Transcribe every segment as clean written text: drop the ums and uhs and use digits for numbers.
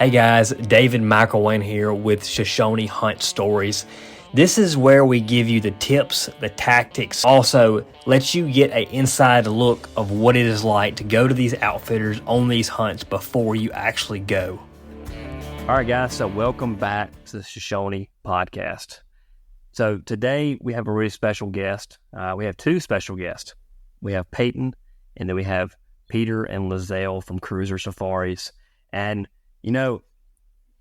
Hey guys, David McElwain here with Shoshone Hunt Stories. This is where we give you the tips, the tactics, also lets you get an inside look of what it is like to go to these outfitters on these hunts before you actually go. All right guys, so welcome back to the Shoshone podcast. So today we have a really special guest. We have two special guests. We have Peyton and then we have Pieter and Lizelle from Cruiser Safaris. And you know,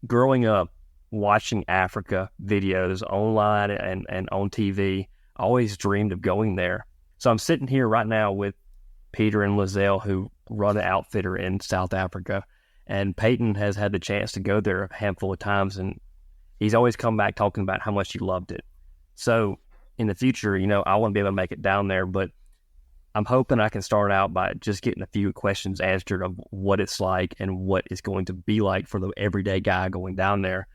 growing up, watching Africa videos online and on TV, I always dreamed of going there. So I'm sitting here right now with Pieter and Lizelle, who run an outfitter in South Africa. And Peyton has had the chance to go there a handful of times, and he's always come back talking about how much he loved it. So in the future, you know, I want to be able to make it down there, but I'm hoping I can start out by just getting a few questions answered of what it's like and what it's going to be like for the everyday guy going down there.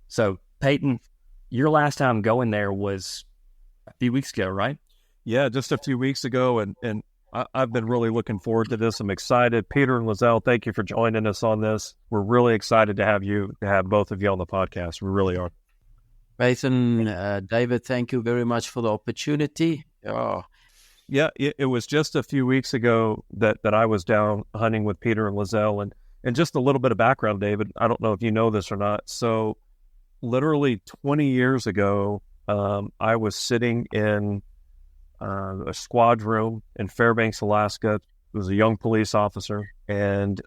So, Peyton, your last time going there was a few weeks ago, right? Yeah, just a few weeks ago, and I've been really looking forward to this. I'm excited. Pieter and Lizelle, thank you for joining us on this. We're really excited to have both of you on the podcast. We really are. Peyton, David, thank you very much for the opportunity. Yeah, it was just a few weeks ago that I was down hunting with Pieter and Lizelle, and just a little bit of background, David. I don't know if you know this or not. So literally 20 years ago, I was sitting in a squad room in Fairbanks, Alaska. It was a young police officer, and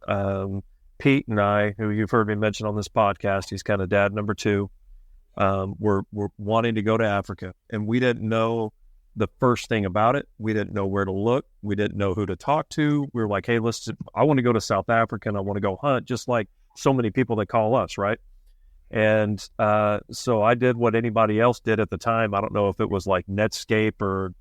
Pete and I, who you've heard me mention on this podcast, he's kind of dad number two, were wanting to go to Africa, and we didn't know the first thing about it. We didn't know where to look. We didn't know who to talk to. We were like, hey, I want to go to South Africa and I want to go hunt, just like so many people that call us, right? And so I did what anybody else did at the time. I don't know if it was like Netscape or,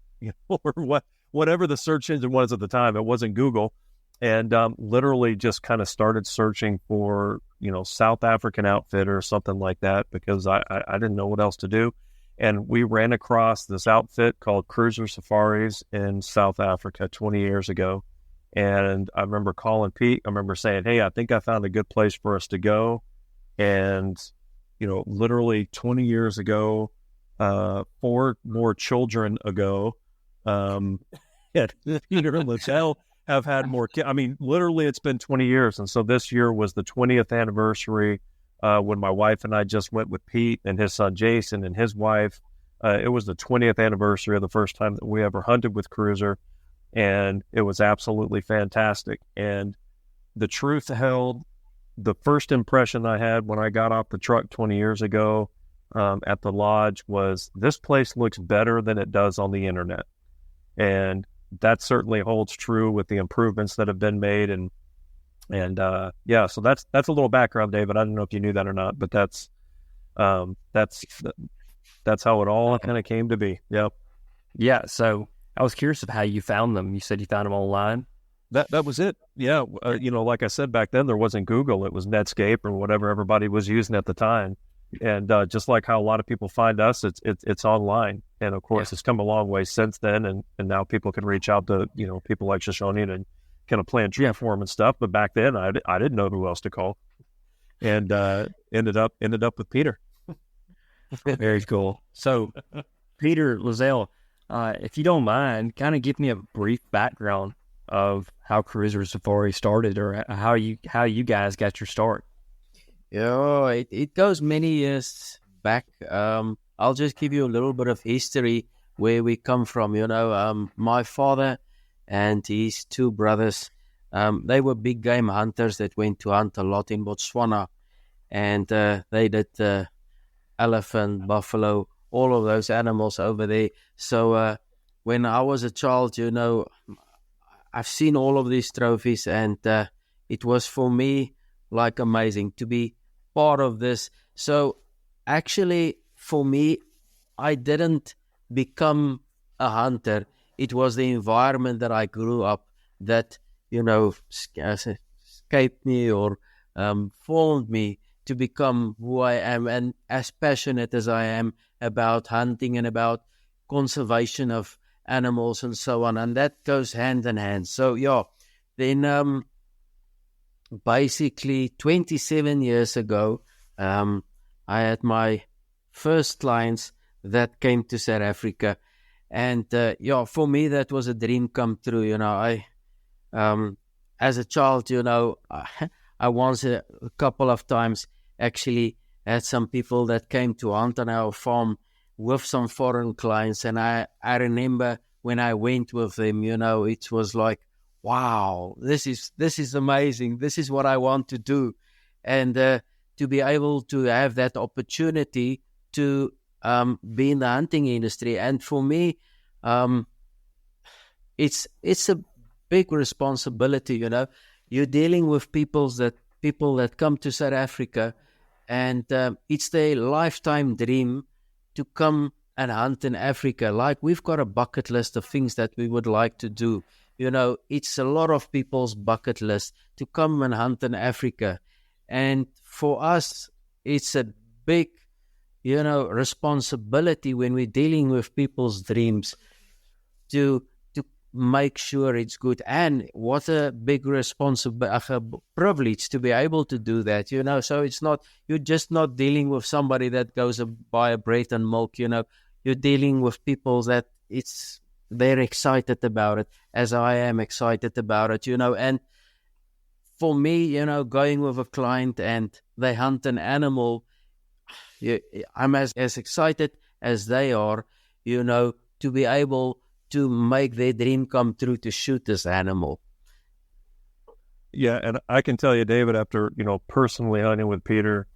or whatever the search engine was at the time. It wasn't Google. And literally just kind of started searching for, South African outfitter or something like that, because I didn't know what else to do. And we ran across this outfit called Cruiser Safaris in South Africa 20 years ago. And I remember calling Pete. I remember saying, hey, I think I found a good place for us to go. And, literally 20 years ago, 4 more children ago, Pieter and Lizelle have had more kids. I mean, literally it's been 20 years. And so this year was the 20th anniversary when my wife and I just went with Pete and his son Jason and his wife. It was the 20th anniversary of the first time that we ever hunted with Cruiser, and it was absolutely fantastic. And the truth held. The first impression I had when I got off the truck 20 years ago at the lodge was, this place looks better than it does on the internet. And that certainly holds true with the improvements that have been made. And so that's a little background, David. I don't know if you knew that or not, but that's how it all kind of came to be. Yep. Yeah. So I was curious of how you found them. You said you found them online. That was it. Yeah. Like I said, back then there wasn't Google. It was Netscape or whatever everybody was using at the time. And just like how a lot of people find us, it's online. And of course, It's come a long way since then. And now people can reach out to, people like Shoshone and kind of plan tree for them and stuff. But back then I didn't know who else to call, and ended up with Pieter. Very cool. So Pieter, Lizelle, if you don't mind, kind of give me a brief background of how Cruiser Safari started, or how you guys got your start. Yeah, it goes many years back. I'll just give you a little bit of history where we come from. My father and his 2 brothers, they were big game hunters that went to hunt a lot in Botswana. And they did elephant, buffalo, all of those animals over there. So when I was a child, I've seen all of these trophies, and it was for me like amazing to be part of this. So actually, for me, I didn't become a hunter. It was the environment that I grew up that, escaped me or formed me to become who I am, and as passionate as I am about hunting and about conservation of animals and so on. And that goes hand in hand. So, then basically 27 years ago, I had my first clients that came to South Africa. And for me, that was a dream come true. As a child, I once a couple of times actually had some people that came to hunt on our farm with some foreign clients. And I remember when I went with them, it was like, wow, this is amazing. This is what I want to do. And to be able to have that opportunity to be in the hunting industry. And for me, it's a big responsibility. You're dealing with people that come to South Africa, and it's their lifetime dream to come and hunt in Africa. Like, we've got a bucket list of things that we would like to do. It's a lot of people's bucket list to come and hunt in Africa. And for us, it's a big, responsibility when we're dealing with people's dreams to make sure it's good. And what a big privilege to be able to do that, So it's not, you're just not dealing with somebody that goes to buy a bread and milk, You're dealing with people that they're excited about it, as I am excited about it, And for me, going with a client and they hunt an animal, I'm as excited as they are, to be able to make their dream come true to shoot this animal. Yeah, and I can tell you, David, after, personally hunting with Pieter,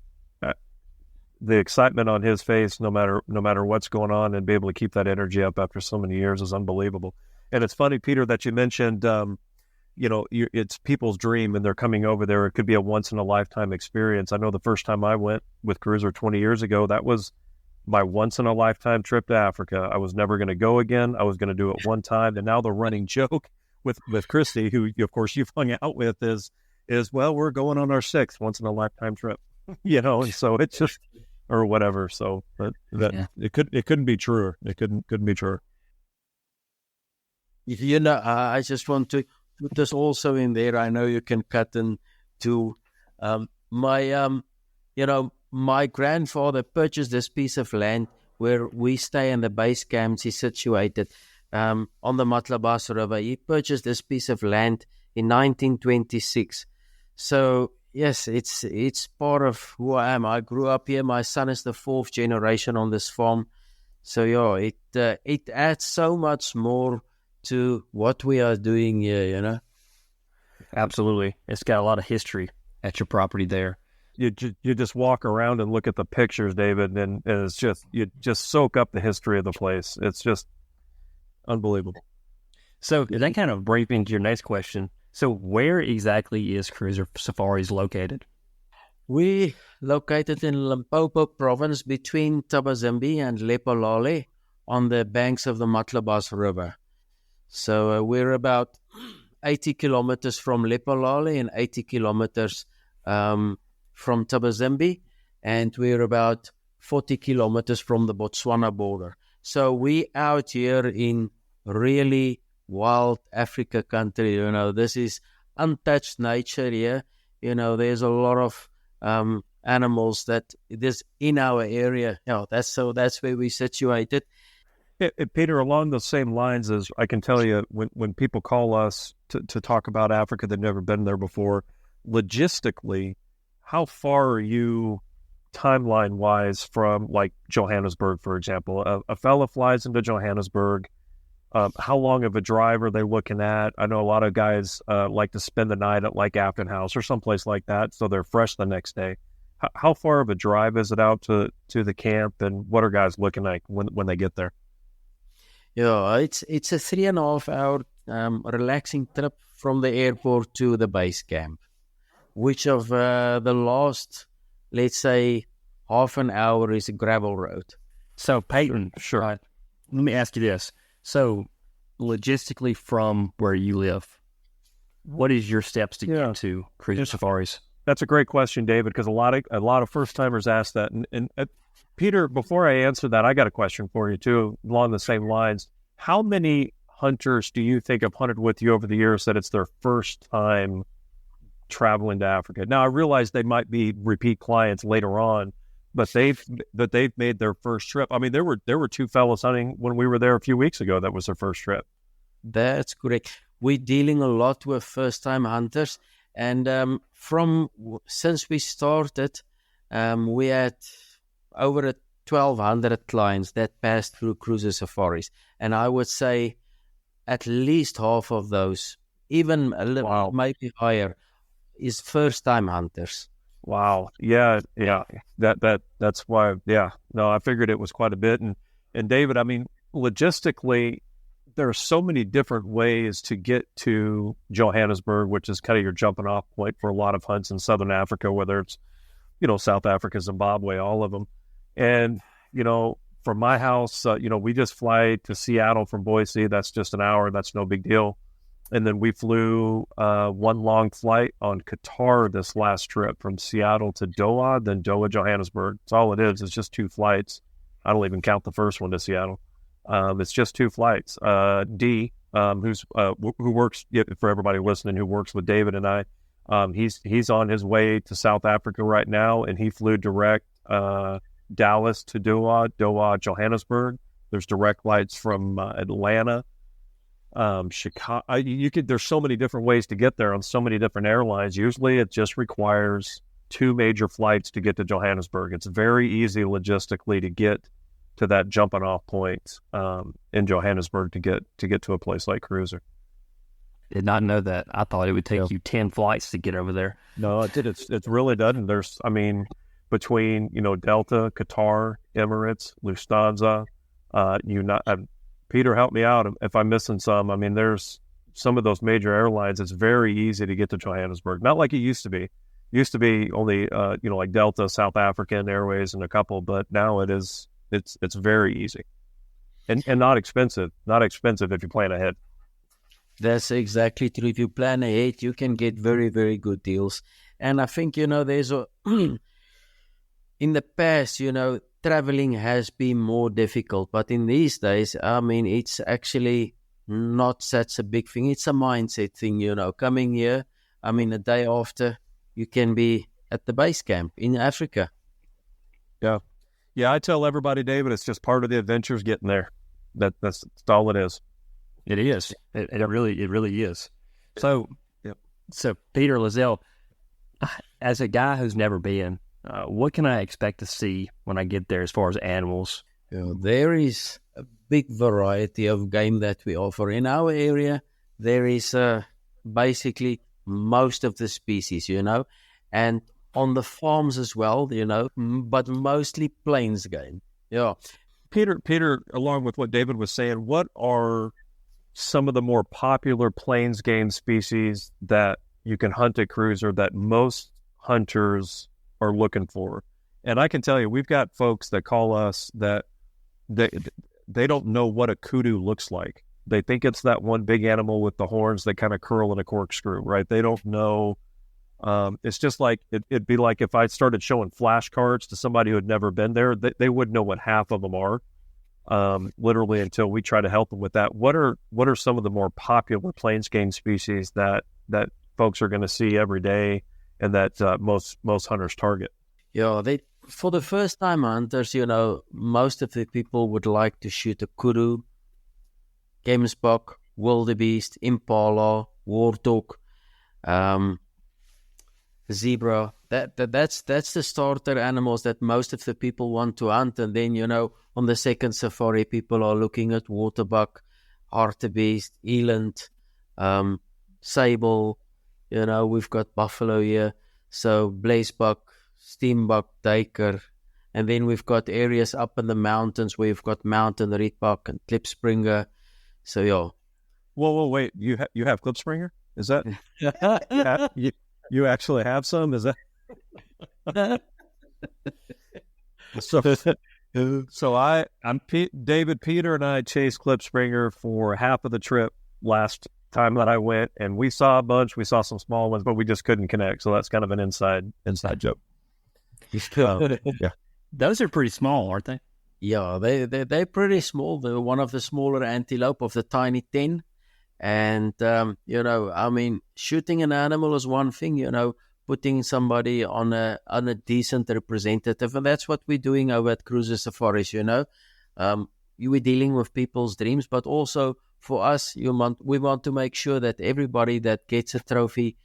the excitement on his face, no matter what's going on, and be able to keep that energy up after so many years is unbelievable. And it's funny, Pieter, that you mentioned, it's people's dream and they're coming over there. It could be a once-in-a-lifetime experience. I know the first time I went with Cruiser 20 years ago, that was my once-in-a-lifetime trip to Africa. I was never going to go again. I was going to do it one time. And now the running joke with Christy, who, of course, you've hung out with, is well, we're going on our 6th once-in-a-lifetime trip, and so it's just, or whatever. So it couldn't be truer. It couldn't be truer. I just want to put this also in there. I know you can cut into my grandfather purchased this piece of land where we stay in the base camps. He's situated on the Matlabas River. He purchased this piece of land in 1926. So yes, it's part of who I am. I grew up here. My son is the 4th generation on this farm. So it adds so much more to what we are doing here. Absolutely, it's got a lot of history at your property there. You just walk around and look at the pictures, David, and it's just, you just soak up the history of the place. It's just unbelievable. So that kind of brings me into your next question. So where exactly is Cruiser Safaris located? We located in Limpopo province between Tabazimbi and Lephalale on the banks of the Matlabas River. So we're about 80 kilometers from Lephalale and 80 kilometers from Tabazimbi, and we're about 40 kilometers from the Botswana border. So we out here in really wild Africa country. This is untouched nature here. There's a lot of animals that is in our area. That's where we situated. Pieter, along the same lines, as I can tell you, when people call us to talk about Africa, they've never been there before, logistically, how far are you timeline-wise from, like, Johannesburg, for example? A fella flies into Johannesburg. How long of a drive are they looking at? I know a lot of guys like to spend the night at, like, Afton House or someplace like that, so they're fresh the next day. How far of a drive is it out to the camp, and what are guys looking like when they get there? Yeah, it's a 3.5 hour relaxing trip from the airport to the base camp, which of the last, let's say, half an hour is a gravel road. So, Peyton, sure. Let me ask you this. So, logistically from where you live, what is your steps to get to Cruiser Safaris? That's a great question, David, because a lot of first-timers ask that. And Pieter, before I answer that, I got a question for you, too, along the same lines. How many hunters do you think have hunted with you over the years that it's their first time traveling to Africa. Now I realize they might be repeat clients later on, but they've made their first trip. I mean, there were two fellows hunting when we were there a few weeks ago. That was their first trip. That's correct. We're dealing a lot with first-time hunters, and since we started, we had over 1,200 clients that passed through cruiser safaris, and I would say at least half of those, even a little, maybe higher, is first-time hunters. Wow. Yeah. That's why. Yeah. No, I figured it was quite a bit. And David, I mean, logistically, there are so many different ways to get to Johannesburg, which is kind of your jumping off point for a lot of hunts in Southern Africa, whether it's, South Africa, Zimbabwe, all of them. And, from my house, we just fly to Seattle from Boise. That's just an hour. That's no big deal. And then we flew one long flight on Qatar this last trip from Seattle to Doha, then Doha, Johannesburg. That's all it is. It's just 2 flights. I don't even count the first one to Seattle. It's just 2 flights. D, who works, for everybody listening, who works with David and I, he's on his way to South Africa right now, and he flew direct Dallas to Doha, Johannesburg. There's direct flights from Atlanta. Chicago. There's so many different ways to get there on so many different airlines. Usually it just requires 2 major flights to get to Johannesburg. It's very easy logistically to get to that jumping off point in Johannesburg to get to a place like Cruiser. Did not know that. I thought it would take you 10 flights to get over there. No, it did. It really doesn't. There's, between, Delta, Qatar, Emirates, Lufthansa, Pieter, help me out if I'm missing some. I mean, there's some of those major airlines. It's very easy to get to Johannesburg. Not like it used to be. It used to be only, like Delta, South African Airways, and a couple. But now it is. It's very easy, and not expensive. Not expensive if you plan ahead. That's exactly true. If you plan ahead, you can get very, very good deals. And I think there's in the past, traveling has been more difficult, but in these days, it's actually not such a big thing. It's a mindset thing, coming here, a day after, you can be at the base camp in Africa. Yeah. Yeah, I tell everybody, David, it's just part of the adventures getting there. That's all it is. It is. It really is. So, So Pieter, Lizelle, as a guy who's never been, what can I expect to see when I get there as far as animals? There is a big variety of game that we offer. In our area, there is basically most of the species, and on the farms as well, but mostly plains game. Yeah. Pieter, along with what David was saying, what are some of the more popular plains game species that you can hunt at Cruiser that most hunters are looking for? And I can tell you, we've got folks that call us that they don't know what a kudu looks like. They think it's that one big animal with the horns that kind of curl in a corkscrew, right? They don't know. It's just like it'd be like if I started showing flashcards to somebody who had never been there, they wouldn't know what half of them are, literally, until we try to help them with that. What are some of the more popular plains game species that folks are going to see every day and that most hunters target? Yeah, for the first time hunters, most of the people would like to shoot a kudu, gemsbok, wildebeest, impala, warthog, zebra. That's the starter animals that most of the people want to hunt. And then, on the second safari, people are looking at waterbuck, hartebeest, eland, sable. We've got buffalo here. So blazebuck, steenbuck, duiker. And then we've got areas up in the mountains where we've got mountain rietbuck and klipspringer. So, yeah. Whoa, wait. You have klipspringer? Is that... You actually have some? Is that? So I'm David, Pieter, and I chased klipspringer for half of the trip last time that I went, and we saw a bunch. We saw some small ones, but we just couldn't connect. So that's kind of an inside joke. Yeah, those are pretty small, aren't they? Yeah, they're pretty small. They're one of the smaller antelope of the tiny 10. And, I mean, shooting an animal is one thing, putting somebody on a decent representative. And that's what we're doing over at Cruiser Safaris, You were dealing with people's dreams, but also for us, we want to make sure that everybody that gets a trophy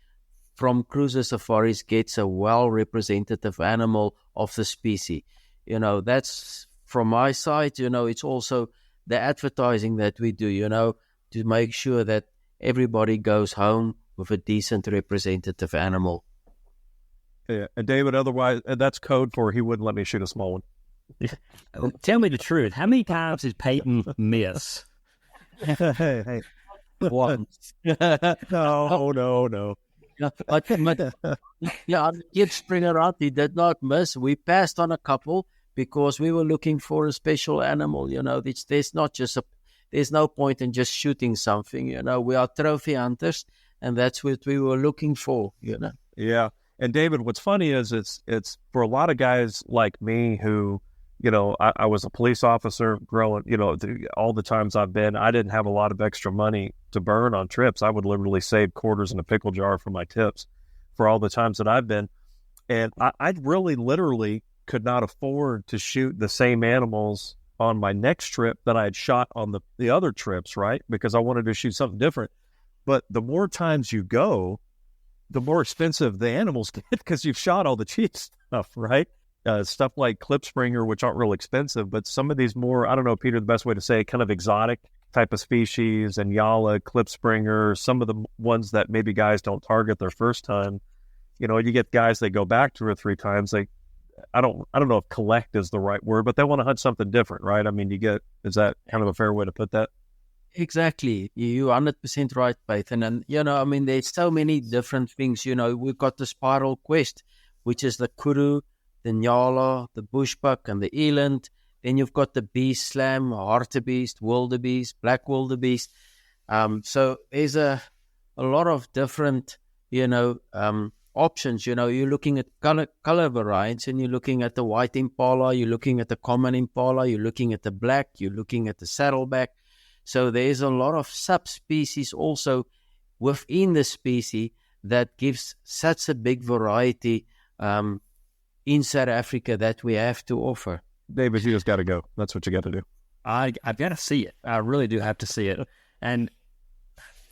from Cruiser Safaris gets a well-representative animal of the species. That's from my side, it's also the advertising that we do, to make sure that everybody goes home with a decent representative animal. Yeah, and David, otherwise, that's code for he wouldn't let me shoot a small one. Tell me the truth. How many times did Peyton miss? Hey. Once. No. Kid Springer out, he did not miss. We passed on a couple because we were looking for a special animal. There's no point in just shooting something. We are trophy hunters, and that's what we were looking for. Yeah. And David, what's funny is it's for a lot of guys like me who, I was a police officer growing, all the times I've been, I didn't have a lot of extra money to burn on trips. I would literally save quarters in a pickle jar for my tips for all the times that I've been. And I really literally could not afford to shoot the same animals on my next trip that I had shot on the other trips, right? Because I wanted to shoot something different. But the more times you go, the more expensive the animals get because you've shot all the cheap stuff, right? Stuff like Clip Springer, which aren't real expensive, but some of these more, I don't know, Peter, the best way to say it, kind of exotic type of species, and Yala, Clip Springer, some of the ones that maybe guys don't target their first time. You get guys that go back 2 or 3 times. I don't know if collect is the right word, but they want to hunt something different, right? I mean, is that kind of a fair way to put that? Exactly. You're 100% right, Peyton. And, there's so many different things. We've got the Spiral Quest, which is the Kuru, the Nyala, the Bushbuck, and the Eland. Then you've got the Beast Slam, Hartebeest, Wildebeest, Black Wildebeest. So there's a lot of different, options. You're looking at color variants, and you're looking at the white impala, you're looking at the common impala, you're looking at the black, you're looking at the saddleback. So there's a lot of subspecies also within the species that gives such a big variety in South Africa that we have to offer. David, you just got to go. That's what you got to do. I've got to see it. I really do have to see it. And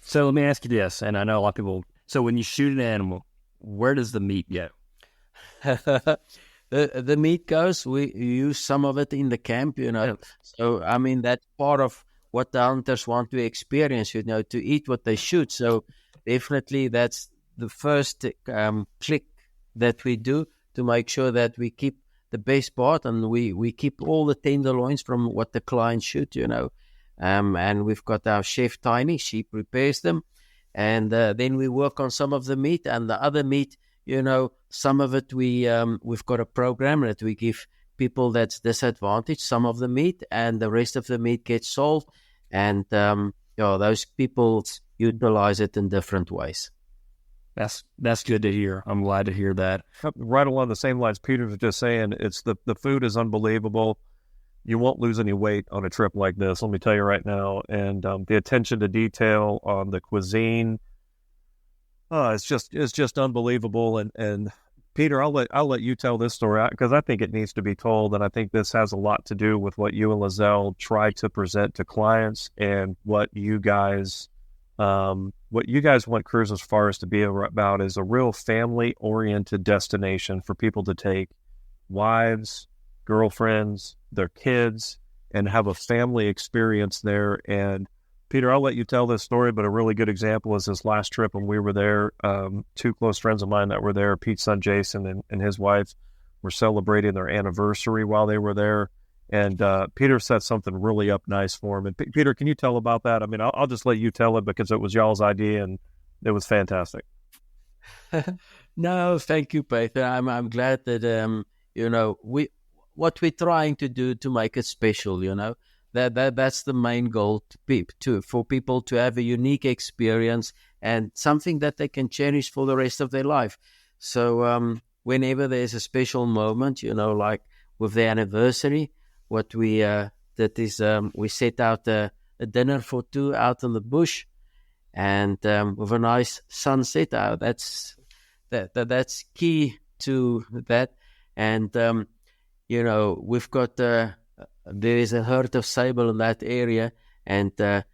so let me ask you this, and I know a lot of people, so when you shoot an animal, where does the meat go? The meat goes, we use some of it in the camp, So, that's part of what the hunters want to experience, to eat what they shoot. So definitely that's the first click that we do to make sure that we keep the best part, and we keep all the tenderloins from what the clients shoot, and we've got our chef Tiny, she prepares them, and then we work on some of the meat, and the other meat, some of it we've got a program that we give people that's disadvantaged some of the meat, and the rest of the meat gets sold, and those people utilize it in different ways. That's good to hear. I'm glad to hear that. Right along the same lines Peter was just saying, it's the food is unbelievable. You won't lose any weight on a trip like this, let me tell you right now. And the attention to detail on the cuisine, it's just unbelievable. And Peter, I'll let you tell this story because I think it needs to be told, and I think this has a lot to do with what you and Lizelle try to present to clients and what you guys want Cruiser Safaris to be about is a real family-oriented destination for people to take wives, girlfriends, their kids, and have a family experience there. And Peter, I'll let you tell this story, but a really good example is this last trip when we were there. 2 close friends of mine that were there, Pete's son Jason and his wife, were celebrating their anniversary while they were there. And Peter set something really up nice for him. And Peter, can you tell about that? I mean, I'll just let you tell it because it was y'all's idea and it was fantastic. No, thank you, Peyton. I'm glad that what we're trying to do to make it special. That's the main goal for people to have a unique experience and something that they can cherish for the rest of their life. So whenever there's a special moment, like with the anniversary, what we did is we set out a dinner for 2 out in the bush, and with a nice sunset out. That's key to that. And we've got there is a herd of sable in that area, and they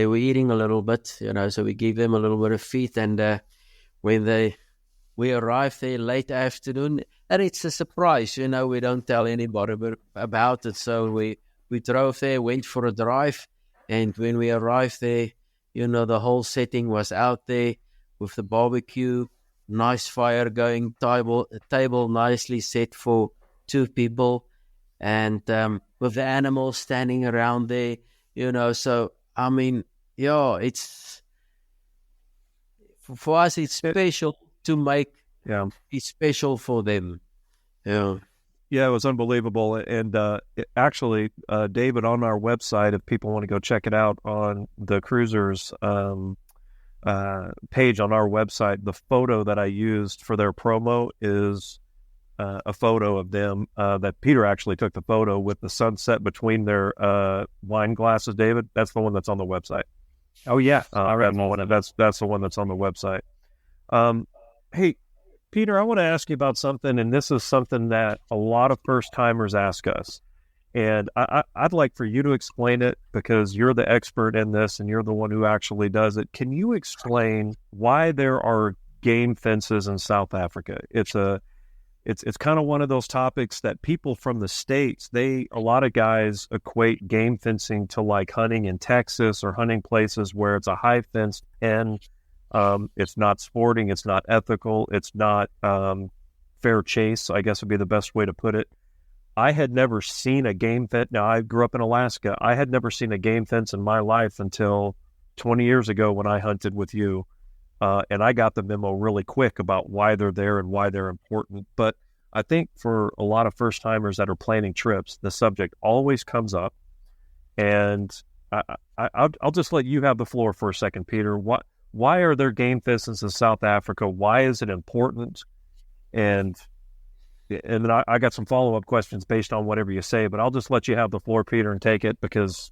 were eating a little bit, so we gave them a little bit of feed. And when we arrived there late afternoon, and it's a surprise, we don't tell anybody about it. So we drove there, went for a drive, and when we arrived there, the whole setting was out there with the barbecue, nice fire going, table nicely set for 2 people, and with the animals standing around there, So I mean, it's for us. It's special to make it special for them. Yeah. Yeah, it was unbelievable. And actually, David, on our website, if people want to go check it out on the Cruisers page on our website, the photo that I used for their promo is a photo of them that Pieter actually took the photo with the sunset between their wine glasses, David. That's the one that's on the website. Oh, yeah. That's the one that's on the website. Hey, Pieter, I want to ask you about something, and this is something that a lot of first-timers ask us. And I'd like for you to explain it because you're the expert in this and you're the one who actually does it. Can you explain why there are game fences in South Africa? It's kind of one of those topics that people from the States, a lot of guys equate game fencing to like hunting in Texas or hunting places where it's a high fence and it's not sporting, it's not ethical, it's not fair chase, I guess would be the best way to put it. I had never seen a game fence. Now, I grew up in Alaska. I had never seen a game fence in my life until 20 years ago when I hunted with you. And I got the memo really quick about why they're there and why they're important. But I think for a lot of first-timers that are planning trips, the subject always comes up. And I'll just let you have the floor for a second, Pieter. Why are there game fences in South Africa? Why is it important? And then I got some follow-up questions based on whatever you say, but I'll just let you have the floor, Pieter, and take it because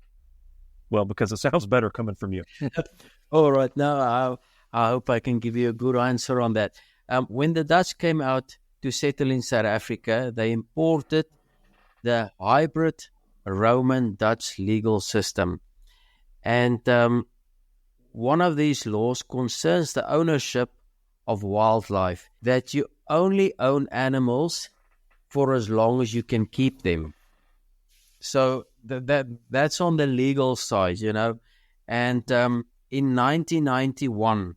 it sounds better coming from you. All right. Now, I hope I can give you a good answer on that. When the Dutch came out to settle in South Africa, they imported the hybrid Roman-Dutch legal system. And one of these laws concerns the ownership of wildlife, that you only own animals for as long as you can keep them. So that's on the legal side, And in 1991,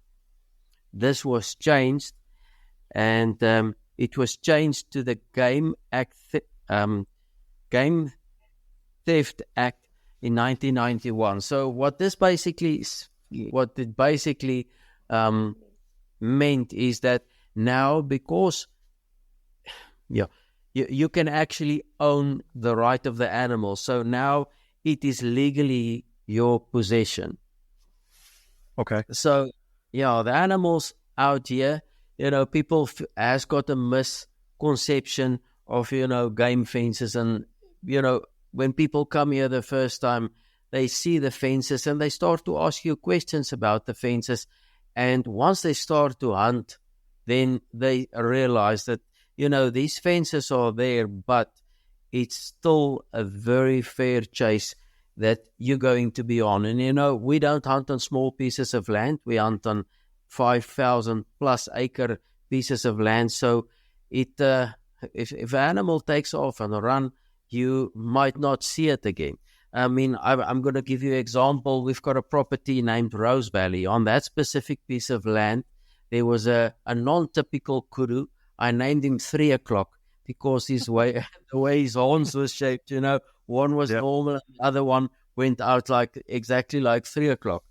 this was changed, and it was changed to the Game Theft Act in 1991. So what it basically meant is that now, because you can actually own the right of the animal, so now it is legally your possession. Okay. So the animals out here, people has got a misconception of game fences, and when people come here the first time, they see the fences and they start to ask you questions about the fences. And once they start to hunt, then they realize that, these fences are there, but it's still a very fair chase that you're going to be on. And, we don't hunt on small pieces of land. We hunt on 5,000 plus acre pieces of land. So if an animal takes off on a run, you might not see it again. I mean, I'm going to give you an example. We've got a property named Rose Valley. On that specific piece of land, there was a non-typical kudu. I named him 3 o'clock because the way his horns were shaped, one was normal, and the other one went out exactly like 3 o'clock.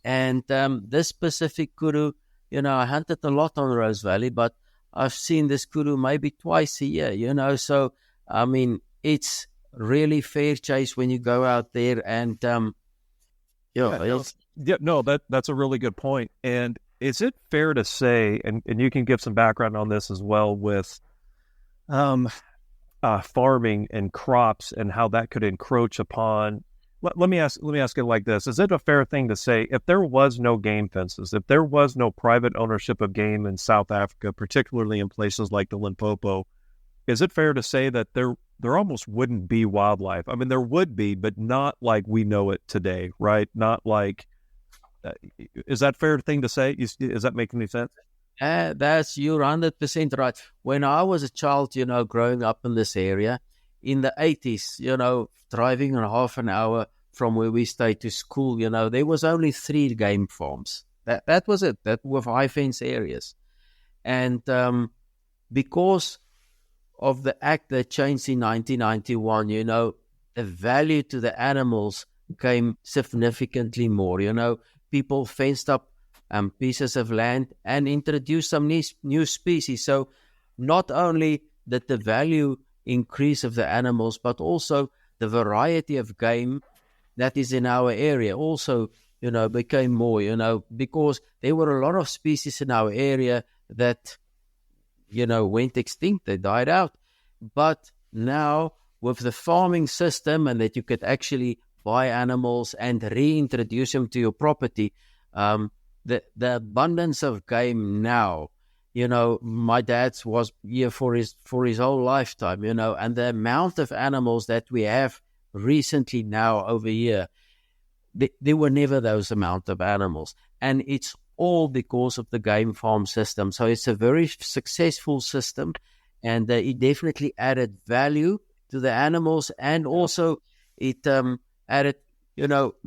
And this specific kudu, I hunted a lot on Rose Valley, but I've seen this kudu maybe twice a year, So, I mean, it's really fair chase when you go out there and that's a really good point. And is it fair to say, and you can give some background on this as well with farming and crops and how that could encroach upon let me ask it like this: is it a fair thing to say, if there was no game fences, if there was no private ownership of game in South Africa, particularly in places like the Limpopo, is it fair to say that there almost wouldn't be wildlife? I mean, there would be, but not like we know it today, right? Not like, is that a fair thing to say? Does that make any sense? You're 100% right. When I was a child, growing up in this area, in the 80s, driving a half an hour from where we stayed to school, there was only 3 game farms. That was it. That were high fence areas. And because of the act that changed in 1991, the value to the animals came significantly more. People fenced up pieces of land and introduced some new species. So not only did the value increase of the animals, but also the variety of game that is in our area also, became more, because there were a lot of species in our area that, went extinct. They died out. But now with the farming system, and that you could actually buy animals and reintroduce them to your property, the abundance of game now, my dad's was here for his whole lifetime, and the amount of animals that we have recently now over here, there were never those amount of animals. And it's all because of the game farm system. So it's a very successful system, and it definitely added value to the animals, and also it added,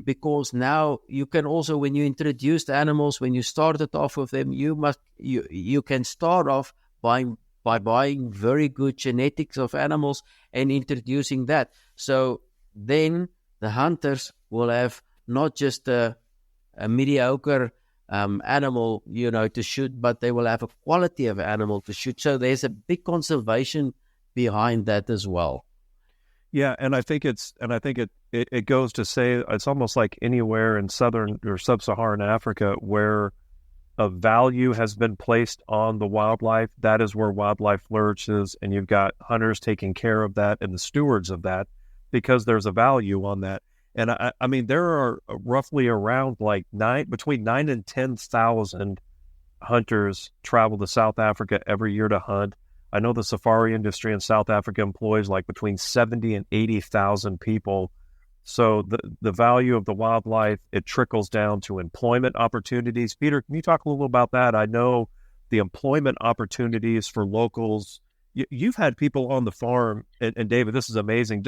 because now you can also, when you introduce the animals, when you started off with them, you can start off by buying very good genetics of animals and introducing that. So then the hunters will have not just a mediocre animal, to shoot, but they will have a quality of animal to shoot. So there's a big conservation behind that as well. Yeah, and I think it goes to say it's almost like anywhere in southern or sub-Saharan Africa where a value has been placed on the wildlife, that is where wildlife flourishes, and you've got hunters taking care of that and the stewards of that because there's a value on that. And I mean, there are roughly around between 9,000 and 10,000 hunters travel to South Africa every year to hunt. I know the safari industry in South Africa employs between 70 and 80,000 people. So the value of the wildlife, it trickles down to employment opportunities. Pieter, can you talk a little about that? I know the employment opportunities for locals. You've had people on the farm, and David, this is amazing.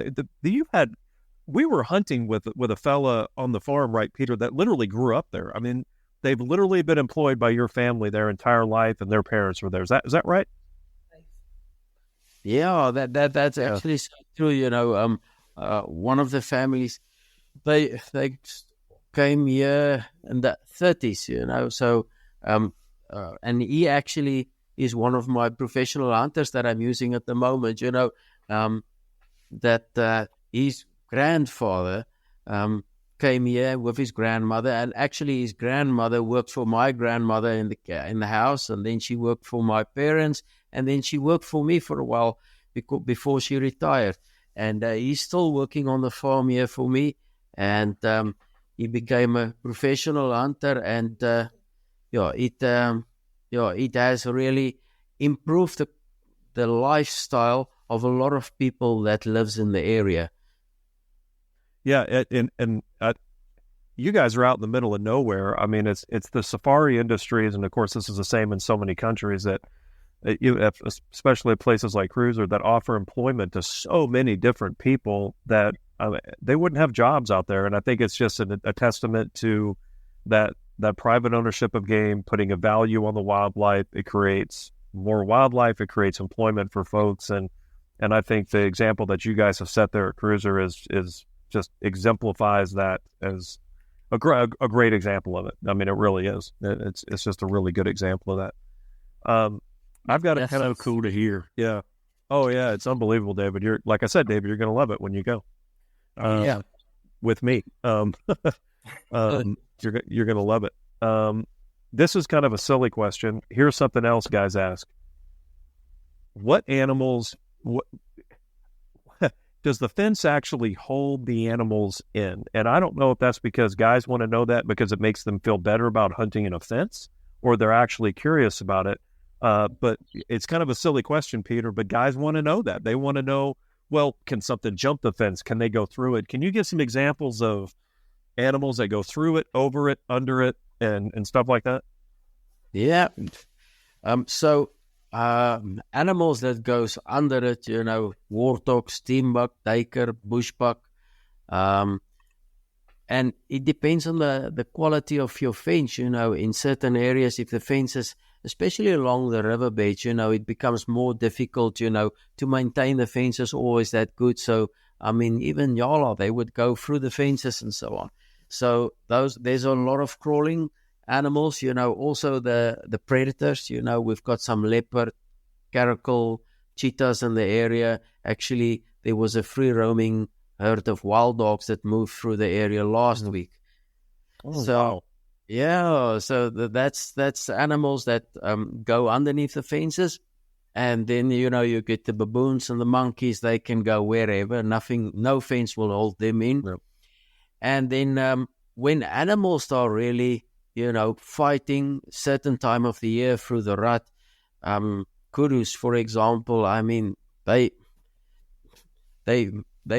We were hunting with a fella on the farm, right, Pieter, that literally grew up there. I mean, they've literally been employed by your family their entire life, and their parents were there. Is that right? Yeah, that's actually so true. One of the families, they came here in the 30s, so and he actually is one of my professional hunters that I'm using at the moment. That his grandfather came here with his grandmother, and actually his grandmother worked for my grandmother in the house, and then she worked for my parents, and then she worked for me for a while before she retired. And he's still working on the farm here for me, and he became a professional hunter, and it has really improved the lifestyle of a lot of people that lives in the area. Yeah, and you guys are out in the middle of nowhere. I mean, it's the safari industries, and of course, this is the same in so many countries that you have, especially places like Cruiser, that offer employment to so many different people that they wouldn't have jobs out there. And I think it's just a testament to that private ownership of game, putting a value on the wildlife. It creates more wildlife. It creates employment for folks, and I think the example that you guys have set there at Cruiser is just exemplifies that as a great example of it. I mean, it really is. It's just a really good example of that. I've got That's so cool to hear. Yeah. Oh yeah, it's unbelievable, David. Like I said, David, you're going to love it when you go. Yeah. With me. You're going to love it. This is kind of a silly question. Here's something else guys ask. What animals does the fence actually hold the animals in? And I don't know if that's because guys want to know that because it makes them feel better about hunting in a fence, or they're actually curious about it. But it's kind of a silly question, Peter, but guys want to know that. They want to know, well, can something jump the fence? Can they go through it? Can you give some examples of animals that go through it, over it, under it, and stuff like that? Yeah. Animals that goes under it, warthog, steenbok, duiker, bushbuck, and it depends on the quality of your fence. In certain areas, if the fence is, especially along the riverbed, it becomes more difficult, to maintain the fences always that good. So, even Yala, they would go through the fences and so on. So there's a lot of crawling animals, also the predators, we've got some leopard, caracal, cheetahs in the area. Actually, there was a free roaming herd of wild dogs that moved through the area last week. Wow. Yeah, so that's animals that go underneath the fences. And then, you get the baboons and the monkeys, they can go wherever. No fence will hold them in. Yep. And then when animals are really, fighting certain time of the year through the rut, kurus, for example, they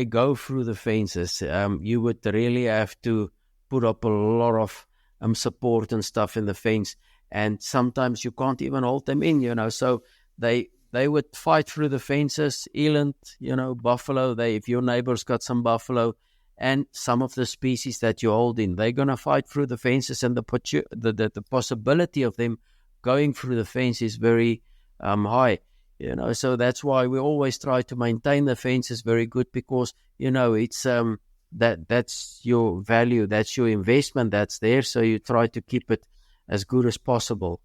go through the fences. You would really have to put up a lot of support and stuff in the fence, and sometimes you can't even hold them in, so they would fight through the fences. Eland, buffalo, if your neighbor's got some buffalo, and some of the species that you hold in, they're going to fight through the fences, and the possibility of them going through the fence is very high, so that's why we always try to maintain the fences very good, because, it's that's your value, that's your investment that's there, so you try to keep it as good as possible.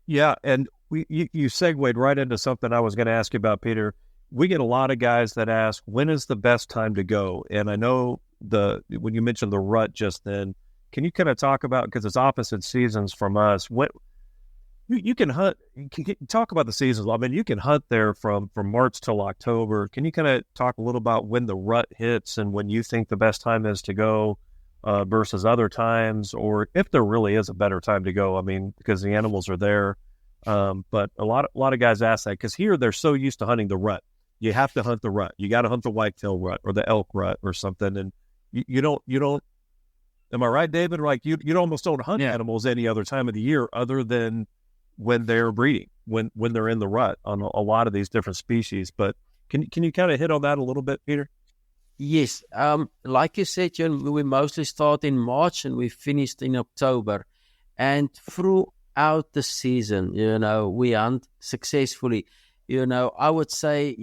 Yeah, and you segued right into something I was going to ask you about, Peter. We get a lot of guys that ask, when is the best time to go? And I know when you mentioned the rut just then, can you kind of talk about, because it's opposite seasons from us, what you can hunt, talk about the seasons. You can hunt there from March till October. Can you kind of talk a little about when the rut hits and when you think the best time is to go versus other times, or if there really is a better time to go? Because the animals are there. But a lot of guys ask that, because here they're so used to hunting the rut. You have to hunt the rut. You got to hunt the whitetail rut or the elk rut or something. And you don't, am I right, David? Like you almost don't hunt animals any other time of the year other than when they're breeding, when they're in the rut on a lot of these different species. But can you kind of hit on that a little bit, Peter? Yes. Like you said, we mostly start in March and we finished in October. And throughout the season, we hunt successfully. I would say,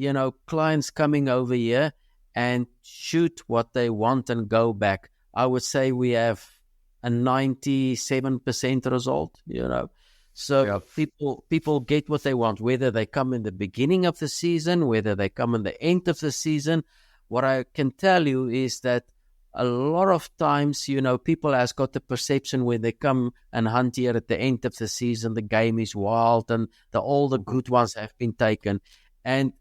clients coming over here and shoot what they want and go back, I would say we have a 97% result, So people get what they want, whether they come in the beginning of the season, whether they come in the end of the season. What I can tell you is that a lot of times, people has got the perception when they come and hunt here at the end of the season, the game is wild and all the good ones have been taken. And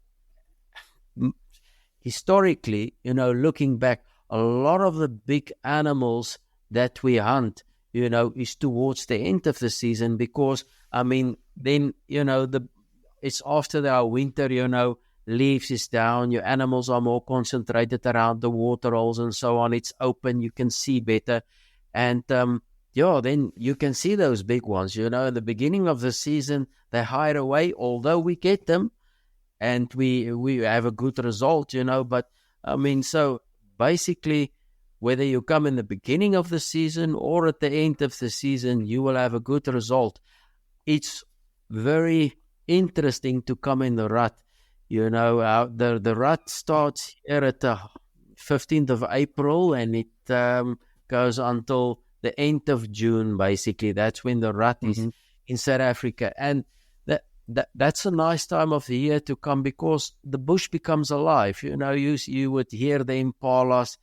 historically, looking back, a lot of the big animals that we hunt, is towards the end of the season, because, then, it's after our winter, leaves is down, your animals are more concentrated around the water holes and so on. It's open, you can see better. And, then you can see those big ones, in the beginning of the season, they hide away, although we get them and we have a good result, but so basically, whether you come in the beginning of the season or at the end of the season, you will have a good result. It's very interesting to come in the rut. The rut starts here at the 15th of April and it goes until the end of June, basically. That's when the rut is in South Africa. And that's a nice time of the year to come, because the bush becomes alive. You would hear the impalas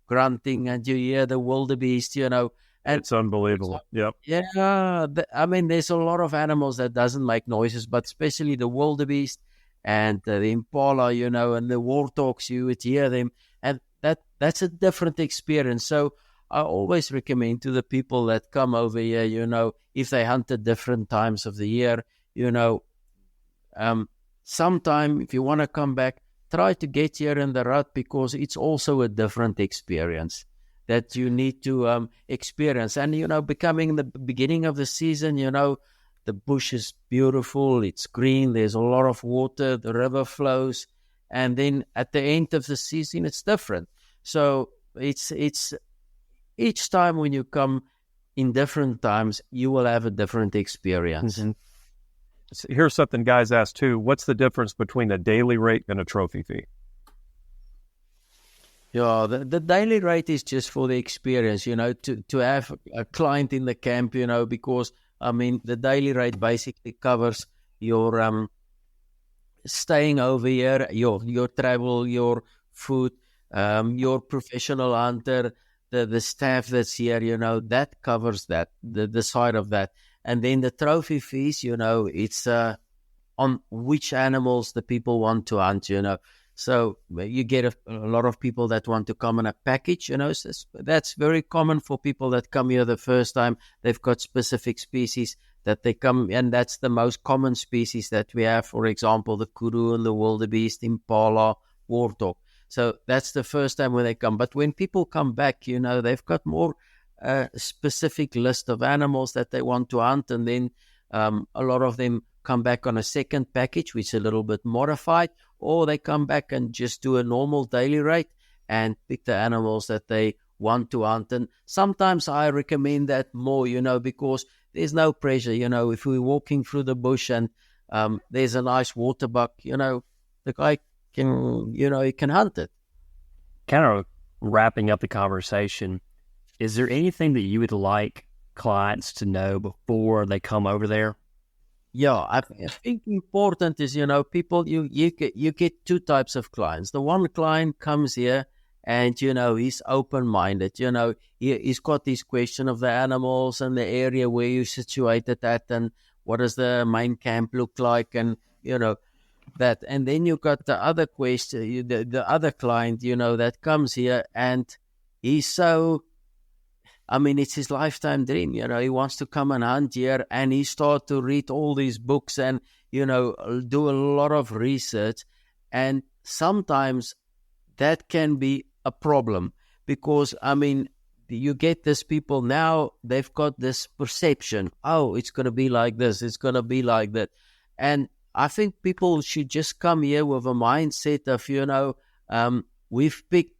grunting and you hear the wildebeest, and it's unbelievable. Yep. Yeah. There's a lot of animals that doesn't make noises, but especially the wildebeest and the impala, and the warthogs, you would hear them, and that's a different experience. So I always recommend to the people that come over here, if they hunt at different times of the year, sometime if you want to come back, try to get here in the rut, because it's also a different experience that you need to experience. And, becoming the beginning of the season, the bush is beautiful, it's green, there's a lot of water, the river flows, and then at the end of the season, it's different. So it's each time when you come in different times, you will have a different experience. Mm-hmm. So here's something guys ask too. What's the difference between a daily rate and a trophy fee? Yeah, the daily rate is just for the experience, to have a client in the camp, because, the daily rate basically covers your staying over here, your travel, your food, your professional hunter, the staff that's here, that covers that, the side of that. And then the trophy fees, it's on which animals the people want to hunt, So you get a lot of people that want to come on a package, So that's very common for people that come here the first time. They've got specific species that they come, and that's the most common species that we have. For example, the kudu and the wildebeest, impala, warthog. So that's the first time when they come. But when people come back, they've got more specific list of animals that they want to hunt, and then a lot of them come back on a second package, which is a little bit modified, or they come back and just do a normal daily rate and pick the animals that they want to hunt. And sometimes I recommend that more, because there's no pressure. If we're walking through the bush and there's a nice water buck, the guy can, he can hunt it. Kind of wrapping up the conversation, is there anything that you would like clients to know before they come over there? Yeah, I think important is, people, you get two types of clients. The one client comes here and, he's open-minded. He's got this question of the animals and the area where you're situated at, and what does the main camp look like, and, that. And then you got the other question, the other client, that comes here and he's so... it's his lifetime dream, he wants to come and hunt here, and he start to read all these books and, do a lot of research. And sometimes that can be a problem because, you get these people now, they've got this perception, oh, it's going to be like this, it's going to be like that. And I think people should just come here with a mindset of, we've picked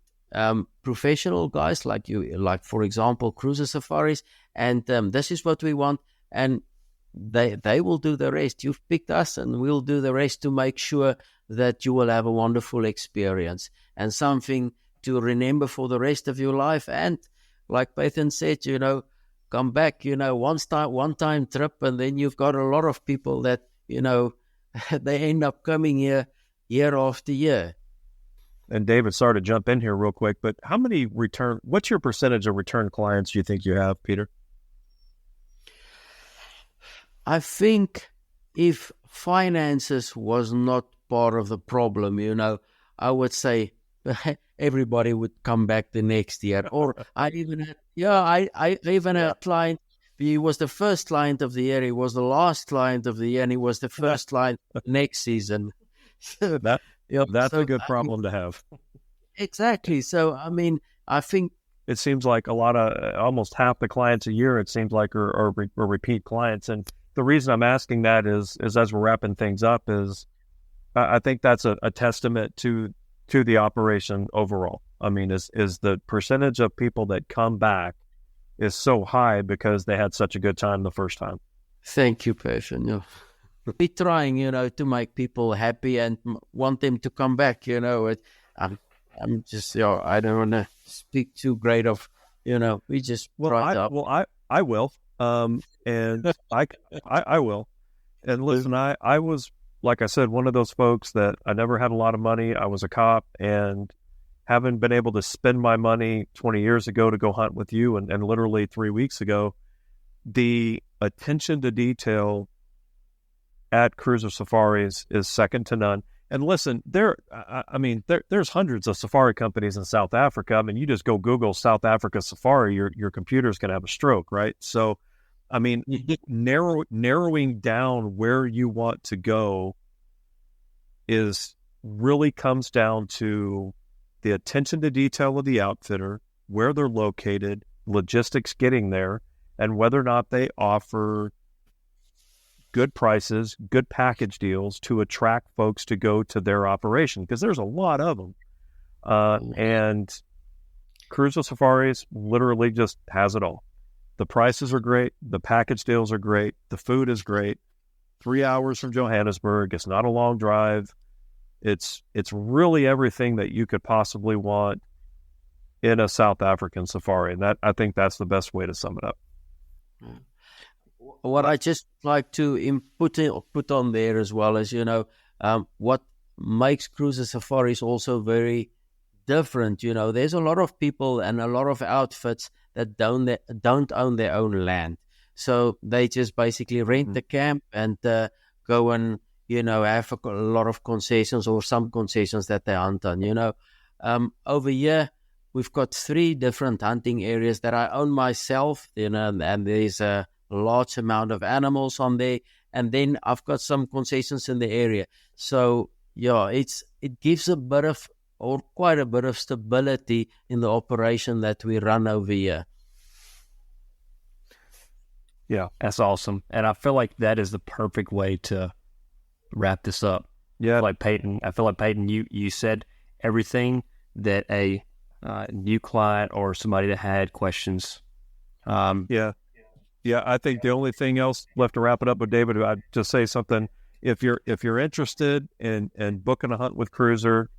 professional guys like you, like for example cruiser safaris, and this is what we want, and they will do the rest. You've picked us and we'll do the rest to make sure that you will have a wonderful experience and something to remember for the rest of your life. And like Peyton said, come back, one time trip, and then you've got a lot of people that they end up coming here year after year. And David, sorry to jump in here real quick, but what's your percentage of return clients you think you have, Pieter? I think if finances was not part of the problem, I would say everybody would come back the next year. Or I even had a client. He was the first client of the year. He was the last client of the year, and he was the first client next season. That's a good problem to have. Exactly. So, I think it seems like almost half the clients a year, it seems like, are repeat clients. And the reason I'm asking that is as we're wrapping things up, is I think that's a testament to the operation overall. Is the percentage of people that come back is so high because they had such a good time the first time. Thank you, Peyton. We're trying, to make people happy and want them to come back. I'm just, I don't want to speak too great of, we just try to. I will, and I will. And listen, I was, like I said, one of those folks that I never had a lot of money. I was a cop and haven't been able to spend my money 20 years ago to go hunt with you, and literally 3 weeks ago, the attention to detail at Cruiser Safaris is second to none. And listen, there's hundreds of safari companies in South Africa. I mean, you just go Google South Africa Safari, your computer's going to have a stroke, right? So, I mean, narrowing down where you want to go really comes down to the attention to detail of the outfitter, where they're located, logistics getting there, and whether or not they offer good prices, good package deals to attract folks to go to their operation, because there's a lot of them. And Cruiser Safaris literally just has it all. The prices are great. The package deals are great. The food is great. 3 hours from Johannesburg. It's not a long drive. It's really everything that you could possibly want in a South African safari. And I think that's the best way to sum it up. What I just like to put on there as well is, what makes Cruiser Safaris also very different. There's a lot of people and a lot of outfits that don't own their own land. So they just basically rent the camp and go and, have a lot of concessions or some concessions that they hunt on. Over here, we've got 3 different hunting areas that I own myself, and there's a large amount of animals on there. And then I've got some concessions in the area. So, yeah, it gives quite a bit of stability in the operation that we run over here. Yeah, that's awesome. And I feel like that is the perfect way to wrap this up. Yeah. I feel like Peyton, you said everything that a new client or somebody that had questions. Yeah, I think the only thing else left to wrap it up with David, I'd just say something. If you're interested in booking a hunt with Cruiser,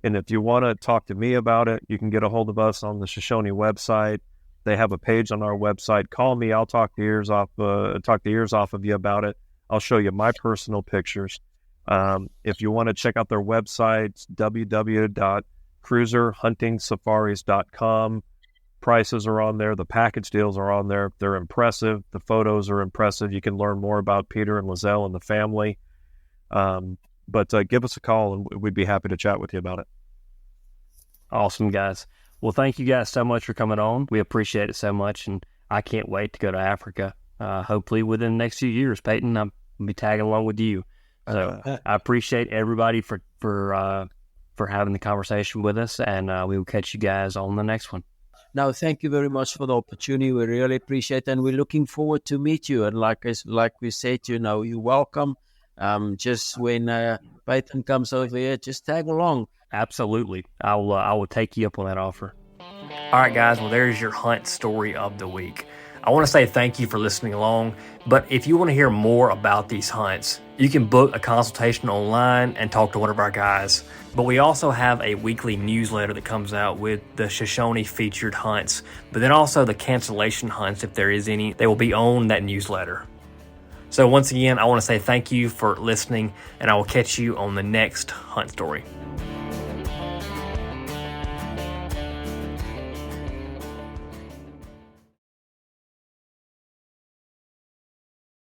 and if you want to talk to me about it, you can get a hold of us on the Shoshone website. They have a page on our website. Call me. I'll talk the ears off of you about it. I'll show you my personal pictures. If you want to check out their website, www.cruiserhuntingsafaris.com. Prices are on there. The package deals are on there. They're impressive. The photos are impressive. You can learn more about Pieter and Lizelle and the family. But give us a call, and we'd be happy to chat with you about it. Awesome, guys. Well, thank you guys so much for coming on. We appreciate it so much, and I can't wait to go to Africa. Hopefully within the next few years. Peyton, I'll be tagging along with you. So I appreciate everybody for having the conversation with us, and we will catch you guys on the next one. No, thank you very much for the opportunity. We really appreciate it, and we're looking forward to meet you. And like we said, you're welcome. Just when Peyton comes over here, just tag along. Absolutely. I will take you up on that offer. All right, guys. Well, there's your hunt story of the week. I want to say thank you for listening along, but if you want to hear more about these hunts, you can book a consultation online and talk to one of our guys. But we also have a weekly newsletter that comes out with the Shoshone featured hunts, but then also the cancellation hunts, if there is any, they will be on that newsletter. So once again, I want to say thank you for listening, and I will catch you on the next hunt story.